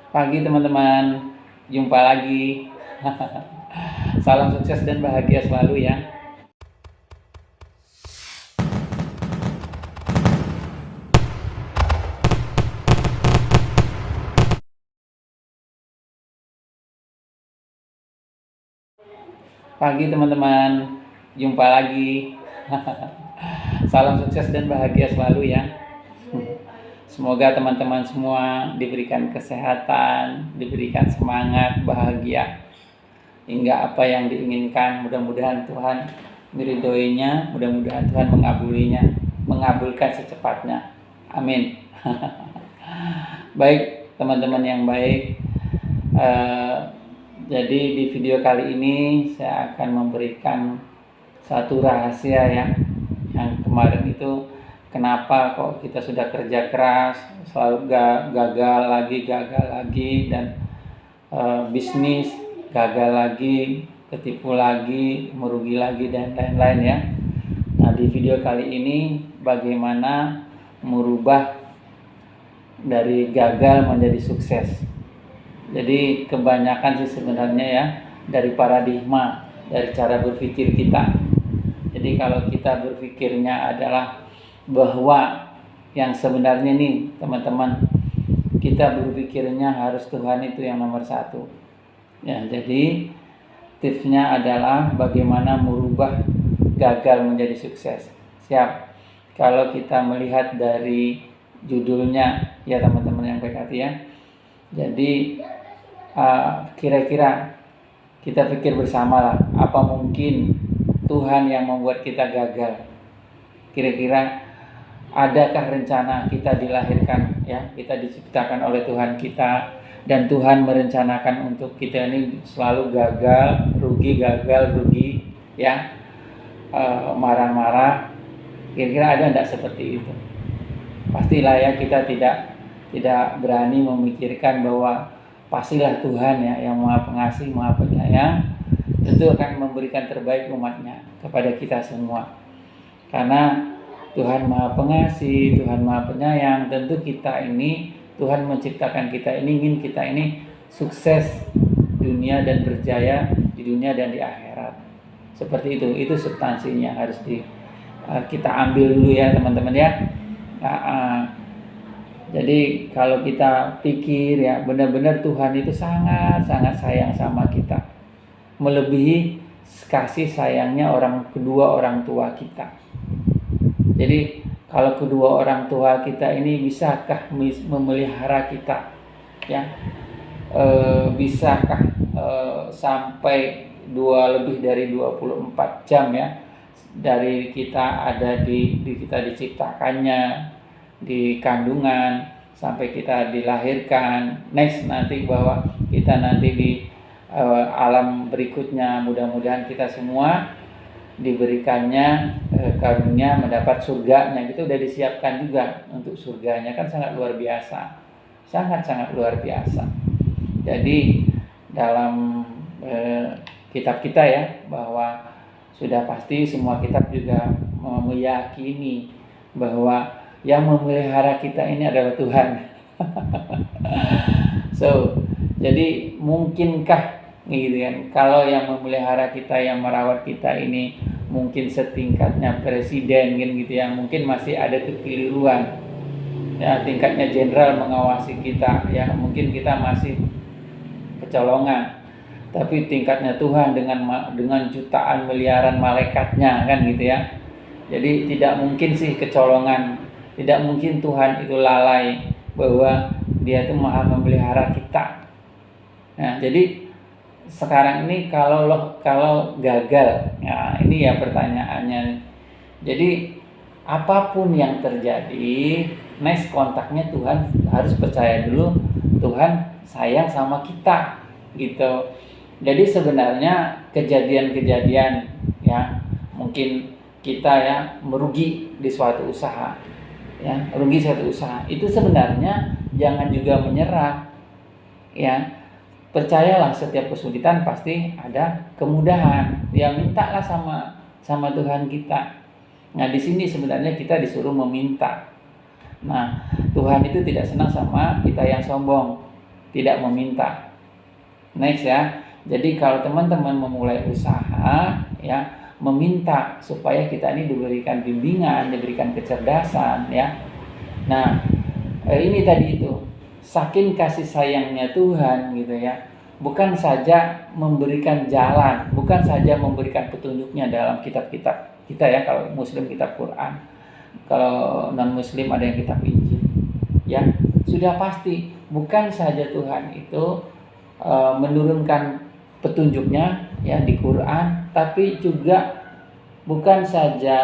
Pagi teman-teman, jumpa lagi. Salam sukses dan bahagia selalu ya. Pagi teman-teman, jumpa lagi. Salam sukses dan bahagia selalu ya. Semoga teman-teman semua diberikan kesehatan, diberikan semangat, bahagia, hingga apa yang diinginkan mudah-mudahan Tuhan meridhoinya, mudah-mudahan Tuhan mengabulkan secepatnya. Amin. Baik teman-teman yang baik, jadi di video kali ini saya akan memberikan satu rahasia ya, yang kemarin itu kenapa kok kita sudah kerja keras selalu gagal lagi dan bisnis gagal lagi, ketipu lagi, merugi lagi dan lain-lain ya. Nah di video kali ini bagaimana merubah dari gagal menjadi sukses. Jadi kebanyakan sih sebenarnya ya dari paradigma, dari cara berpikir kita. Jadi kalau kita berpikirnya adalah bahwa yang sebenarnya nih teman-teman, kita berpikirnya harus Tuhan itu yang nomor satu. Ya, jadi tipsnya adalah bagaimana merubah gagal menjadi sukses. Siap. Kalau kita melihat dari judulnya ya teman-teman yang baik hati ya. Jadi kira-kira kita pikir bersama lah, apa mungkin Tuhan yang membuat kita gagal? Kira-kira adakah rencana kita dilahirkan ya, kita diciptakan oleh Tuhan kita, dan Tuhan merencanakan untuk kita ini selalu gagal rugi ya, marah-marah. Kira-kira ada enggak seperti itu? Pastilah ya, kita tidak berani memikirkan bahwa pastilah Tuhan ya yang Maha Pengasih, Maha Penyayang, tentu akan memberikan terbaik umatnya kepada kita semua. Karena Tuhan Maha Pengasih, Tuhan Maha Penyayang, tentu kita ini, Tuhan menciptakan kita ini, ingin kita ini sukses dunia dan berjaya di dunia dan di akhirat. Seperti itu substansinya harus kita ambil dulu ya teman-teman ya. Jadi kalau kita pikir ya, benar-benar Tuhan itu sangat-sangat sayang sama kita, melebihi kasih sayangnya kedua orang tua kita. Jadi kalau kedua orang tua kita ini bisakah memelihara kita ya, bisakah sampai lebih dari 24 jam ya, dari kita ada di kita diciptakannya di kandungan sampai kita dilahirkan, next nanti bahwa kita nanti di alam berikutnya, mudah-mudahan kita semua diberikannya karunia mendapat surganya, gitu udah disiapkan juga untuk surganya, kan sangat luar biasa, sangat luar biasa. Jadi dalam kitab kita ya, bahwa sudah pasti semua kitab juga meyakini bahwa yang memelihara kita ini adalah Tuhan. Jadi mungkinkah gitu kan, kalau yang memelihara kita, yang merawat kita ini mungkin setingkatnya presiden gitu ya, mungkin masih ada kekeliruan ya, tingkatnya jenderal mengawasi kita ya, mungkin kita masih kecolongan. Tapi tingkatnya Tuhan dengan jutaan miliaran malaikatnya kan gitu ya. Jadi tidak mungkin sih kecolongan. Tidak mungkin Tuhan itu lalai bahwa Dia itu Maha memelihara kita. Nah, jadi sekarang ini kalau gagal, ya ini ya pertanyaannya. Jadi apapun yang terjadi, next kontaknya Tuhan harus percaya dulu Tuhan sayang sama kita, gitu. Jadi sebenarnya kejadian-kejadian ya, mungkin kita ya merugi di suatu usaha. Ya, rugi satu usaha itu sebenarnya jangan juga menyerah ya, percayalah setiap kesulitan pasti ada kemudahan ya, mintalah sama Tuhan kita. Nah di sini sebenarnya kita disuruh meminta. Nah Tuhan itu tidak senang sama kita yang sombong tidak meminta. Next ya. Jadi kalau teman-teman memulai usaha ya, meminta supaya kita ini diberikan bimbingan, diberikan kecerdasan ya. Nah, ini tadi itu saking kasih sayangnya Tuhan gitu ya. Bukan saja memberikan jalan, bukan saja memberikan petunjuknya dalam kitab-kitab kita ya, kalau Muslim kitab Quran, kalau non-Muslim ada yang kitab Injil. Ya, sudah pasti bukan saja Tuhan itu menurunkan petunjuknya ya di Quran, tapi juga bukan saja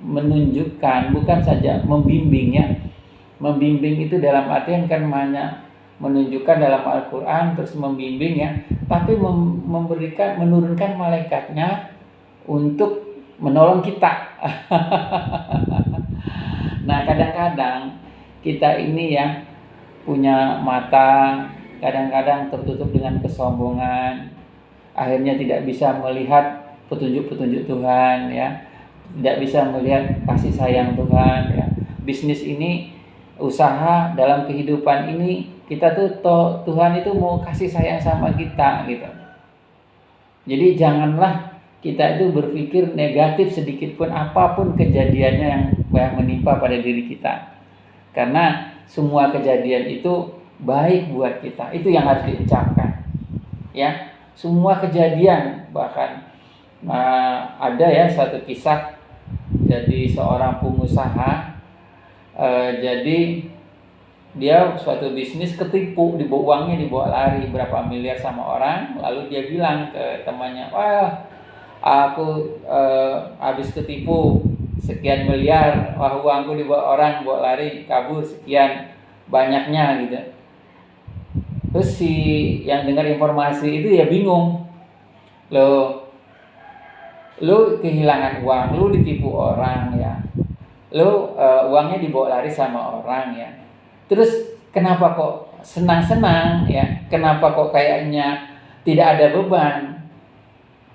menunjukkan, bukan saja membimbingnya. Membimbing itu dalam artian kan hanya menunjukkan dalam Al-Quran terus membimbing ya, tapi menurunkan malaikatnya untuk menolong kita. Nah, kadang-kadang kita ini ya punya mata, kadang-kadang tertutup dengan kesombongan, akhirnya tidak bisa melihat petunjuk-petunjuk Tuhan ya, tidak bisa melihat kasih sayang Tuhan ya. Bisnis ini, usaha dalam kehidupan ini, kita tuh Tuhan itu mau kasih sayang sama kita gitu. Jadi janganlah kita itu berpikir negatif sedikit pun apapun kejadiannya yang menimpa pada diri kita. Karena semua kejadian itu baik buat kita. Itu yang harus diucapkan. Ya, semua kejadian, bahkan ada ya satu kisah, jadi seorang pengusaha, jadi dia suatu bisnis ketipu, uangnya dibawa lari berapa miliar sama orang, lalu dia bilang ke temannya, wah aku habis ketipu sekian miliar, wah uangku dibawa orang, bawa lari, kabur sekian banyaknya gitu. Terus si yang dengar informasi itu ya bingung, lu kehilangan uang, lu ditipu orang ya, lu uangnya dibawa lari sama orang ya. Terus kenapa kok senang-senang ya? Kenapa kok kayaknya tidak ada beban?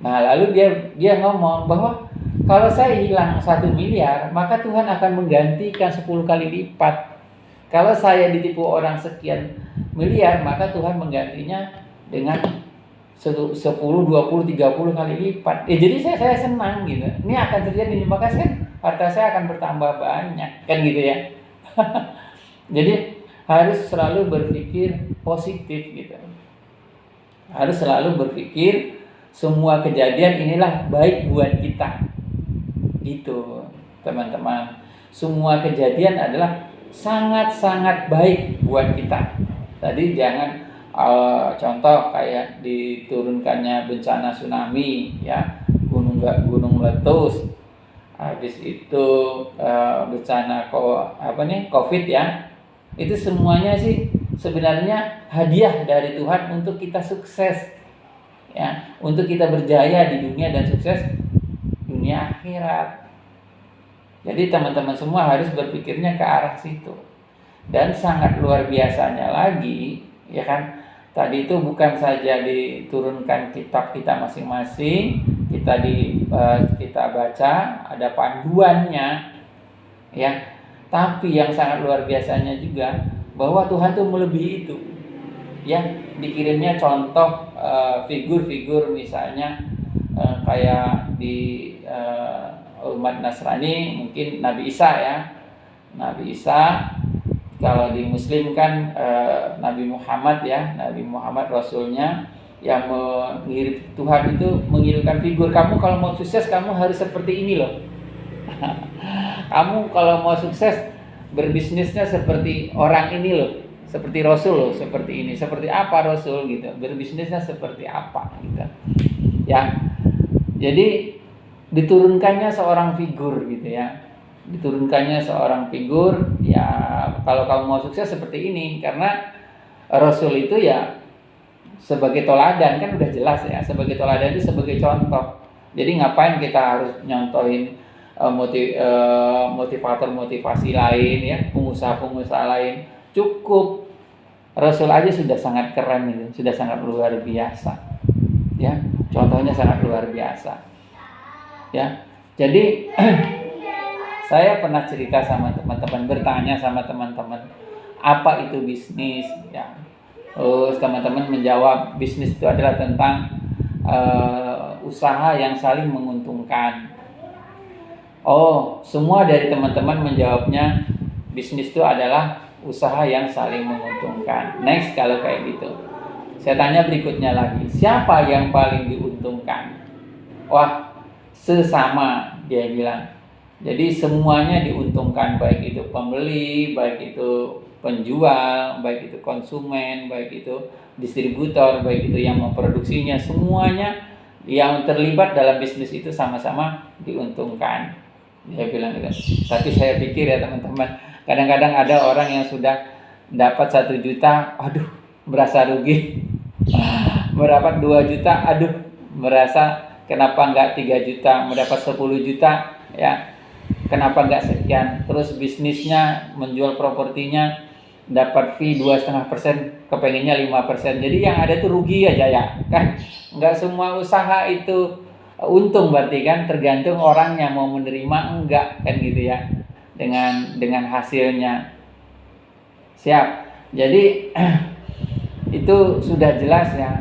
Nah, lalu dia ngomong bahwa kalau saya hilang 1 miliar, maka Tuhan akan menggantikan 10 kali lipat. Kalau saya ditipu orang sekian miliar, maka Tuhan menggantinya dengan 10, 20, 30 kali lipat. Jadi saya senang gitu. Ini akan terjadi, maka harta saya akan bertambah banyak, kan gitu ya. Jadi harus selalu berpikir positif gitu. Harus selalu berpikir semua kejadian inilah baik buat kita. Gitu, teman-teman. Semua kejadian adalah sangat-sangat baik buat kita. Tadi jangan contoh kayak diturunkannya bencana tsunami ya, gunung meletus. Habis itu bencana Covid ya. Itu semuanya sih sebenarnya hadiah dari Tuhan untuk kita sukses ya, untuk kita berjaya di dunia dan sukses dunia akhirat. Jadi teman-teman semua harus berpikirnya ke arah situ. Dan sangat luar biasanya lagi ya kan, tadi itu bukan saja diturunkan kitab kita masing-masing, kita baca ada panduannya ya. Tapi yang sangat luar biasanya juga bahwa Tuhan tuh melebihi itu. Ya, dikirimnya contoh figur-figur misalnya kayak di umat Nasrani mungkin Nabi Isa ya. Nabi Isa, kalau di Muslim kan Nabi Muhammad ya, Nabi Muhammad Rasulnya yang mengirim, Tuhan itu mengirimkan figur, kamu kalau mau sukses kamu harus seperti ini loh. Kamu kalau mau sukses berbisnisnya seperti orang ini loh, seperti Rasul loh, seperti ini. Seperti apa Rasul gitu, berbisnisnya seperti apa gitu ya. Jadi diturunkannya seorang figur gitu ya, diturunkannya seorang figur ya, kalau kamu mau sukses seperti ini. Karena Rasul itu ya sebagai toladan, kan udah jelas ya, sebagai toladan itu sebagai contoh. Jadi ngapain kita harus nyontohin motivasi lain ya, pengusaha lain. Cukup Rasul aja sudah sangat keren itu, sudah sangat luar biasa ya, contohnya sangat luar biasa ya. Jadi saya pernah cerita sama teman-teman, bertanya sama teman-teman, apa itu bisnis ya. Terus teman-teman menjawab bisnis itu adalah tentang usaha yang saling menguntungkan. Oh, semua dari teman-teman menjawabnya bisnis itu adalah usaha yang saling menguntungkan. Next, kalau kayak gitu, saya tanya berikutnya lagi, siapa yang paling diuntungkan? Wah, sesama, dia bilang. Jadi semuanya diuntungkan, baik itu pembeli, baik itu penjual, baik itu konsumen, baik itu distributor, baik itu yang memproduksinya, semuanya yang terlibat dalam bisnis itu sama-sama diuntungkan. Dia bilang gitu. Tapi saya pikir ya teman-teman, kadang-kadang ada orang yang sudah dapat 1 juta, aduh merasa rugi. Mendapat 2 juta, aduh merasa kenapa enggak 3 juta, mendapat 10 juta ya, kenapa enggak sekian. Terus bisnisnya menjual propertinya dapat fee 2,5%, kepengennya 5%. Jadi yang ada tuh rugi aja ya kan. Enggak semua usaha itu untung, berarti kan tergantung orangnya mau menerima enggak kan gitu ya, dengan hasilnya. Siap. Jadi itu sudah jelas ya.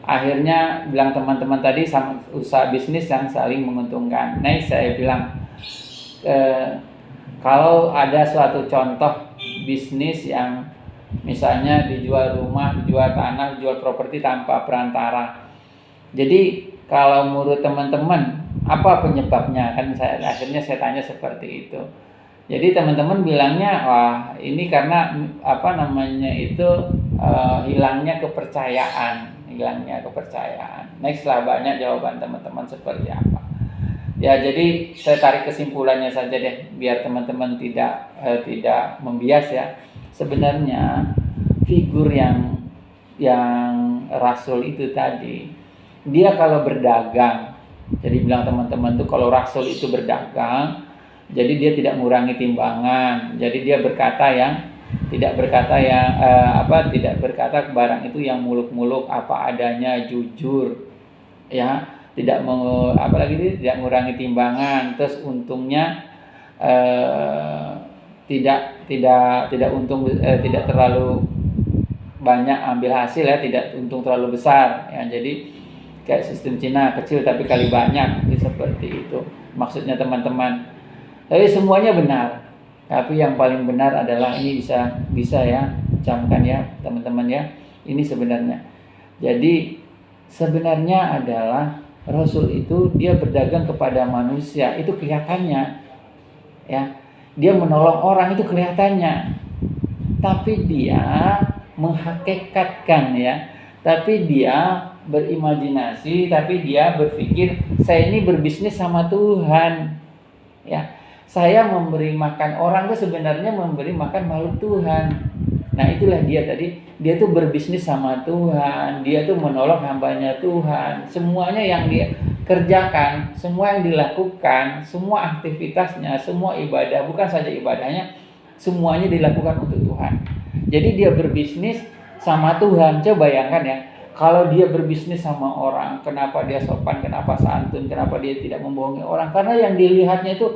Akhirnya bilang teman-teman tadi sama usaha bisnis yang saling menguntungkan. Nah, saya bilang kalau ada suatu contoh bisnis yang misalnya dijual rumah, dijual tanah, dijual properti tanpa perantara. Jadi kalau menurut teman-teman apa penyebabnya? Kan akhirnya saya tanya seperti itu. Jadi teman-teman bilangnya, wah ini karena hilangnya kepercayaan. Next lah, banyak jawaban teman-teman seperti apa. Ya, jadi saya tarik kesimpulannya saja deh, biar teman-teman tidak membias ya. Sebenarnya figur yang rasul itu tadi, dia kalau berdagang, jadi bilang teman-teman tuh kalau rasul itu berdagang, jadi dia tidak mengurangi timbangan. Jadi dia tidak berkata barang itu yang muluk-muluk, apa adanya, jujur, ya, tidak mengurangi timbangan. Terus untungnya tidak untung, tidak terlalu banyak ambil hasil ya, tidak untung terlalu besar ya. Jadi kayak sistem Cina, kecil tapi kali banyak, seperti itu maksudnya teman-teman. Tapi semuanya benar, tapi yang paling benar adalah ini, bisa ya camkan ya teman-teman ya, ini sebenarnya. Jadi sebenarnya adalah Rasul itu dia berdagang kepada manusia, itu kelihatannya ya, dia menolong orang itu kelihatannya, tapi dia menghakikatkan ya, tapi dia berimajinasi, tapi dia berpikir saya ini berbisnis sama Tuhan ya. Saya memberi makan orang itu sebenarnya memberi makan makhluk Tuhan. Nah itulah dia tadi, dia tuh berbisnis sama Tuhan, dia tuh menolong hambanya Tuhan. Semuanya yang dia kerjakan, semua yang dilakukan, semua aktivitasnya, semua ibadah, bukan saja ibadahnya, semuanya dilakukan untuk Tuhan. Jadi dia berbisnis sama Tuhan. Coba bayangkan ya, kalau dia berbisnis sama orang, kenapa dia sopan, kenapa santun, kenapa dia tidak membohongi orang? Karena yang dilihatnya itu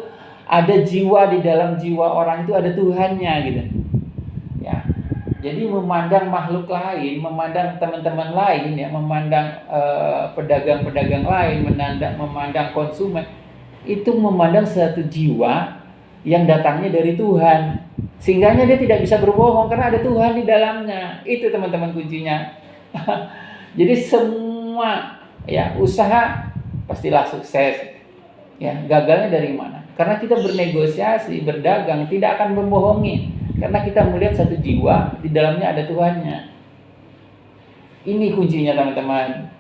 ada jiwa, di dalam jiwa orang itu ada Tuhannya gitu ya. Jadi memandang makhluk lain, memandang teman-teman lain ya, memandang pedagang-pedagang lain, memandang konsumen, itu memandang satu jiwa yang datangnya dari Tuhan, sehingganya dia tidak bisa berbohong karena ada Tuhan di dalamnya. Itu teman-teman kuncinya. Jadi semua ya usaha pastilah sukses ya. Gagalnya dari mana? Karena kita bernegosiasi, berdagang, tidak akan membohongi. Karena kita melihat satu jiwa, di dalamnya ada Tuhannya. Ini kuncinya teman-teman.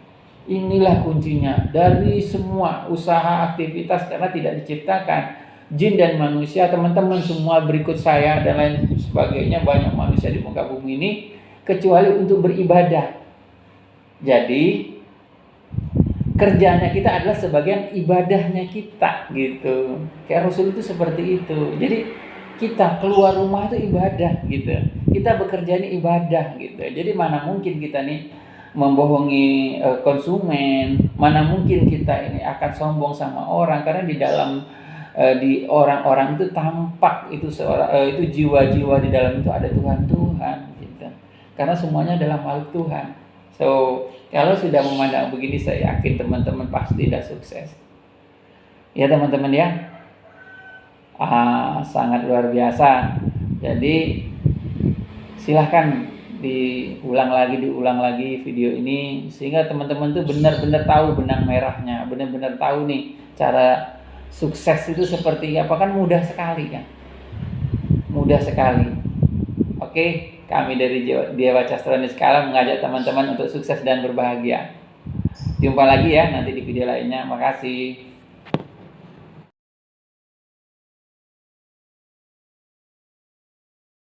Inilah kuncinya dari semua usaha, aktivitas, karena tidak diciptakan jin dan manusia. Teman-teman semua berikut saya dan lain sebagainya, banyak manusia di muka bumi ini, kecuali untuk beribadah. Jadi kerjanya kita adalah sebagian ibadahnya kita gitu. Kayak Rasul itu seperti itu. Jadi kita keluar rumah itu ibadah gitu. Kita bekerja ini ibadah gitu. Jadi mana mungkin kita nih membohongi konsumen, mana mungkin kita ini akan sombong sama orang, karena di dalam di orang-orang itu tampak itu itu jiwa-jiwa di dalam itu ada Tuhan gitu. Karena semuanya adalah makhluk Tuhan. So, kalau sudah memandang begini, saya yakin teman-teman pasti sudah sukses. Ya teman-teman ya. Sangat luar biasa. Jadi silahkan diulang lagi video ini sehingga teman-teman tuh benar-benar tahu benang merahnya, benar-benar tahu nih cara sukses itu seperti apa. Kan mudah sekali kan, mudah sekali. Oke, kami dari Dewa Castro Niskala mengajak teman-teman untuk sukses dan berbahagia. Jumpa lagi ya nanti di video lainnya. Makasih.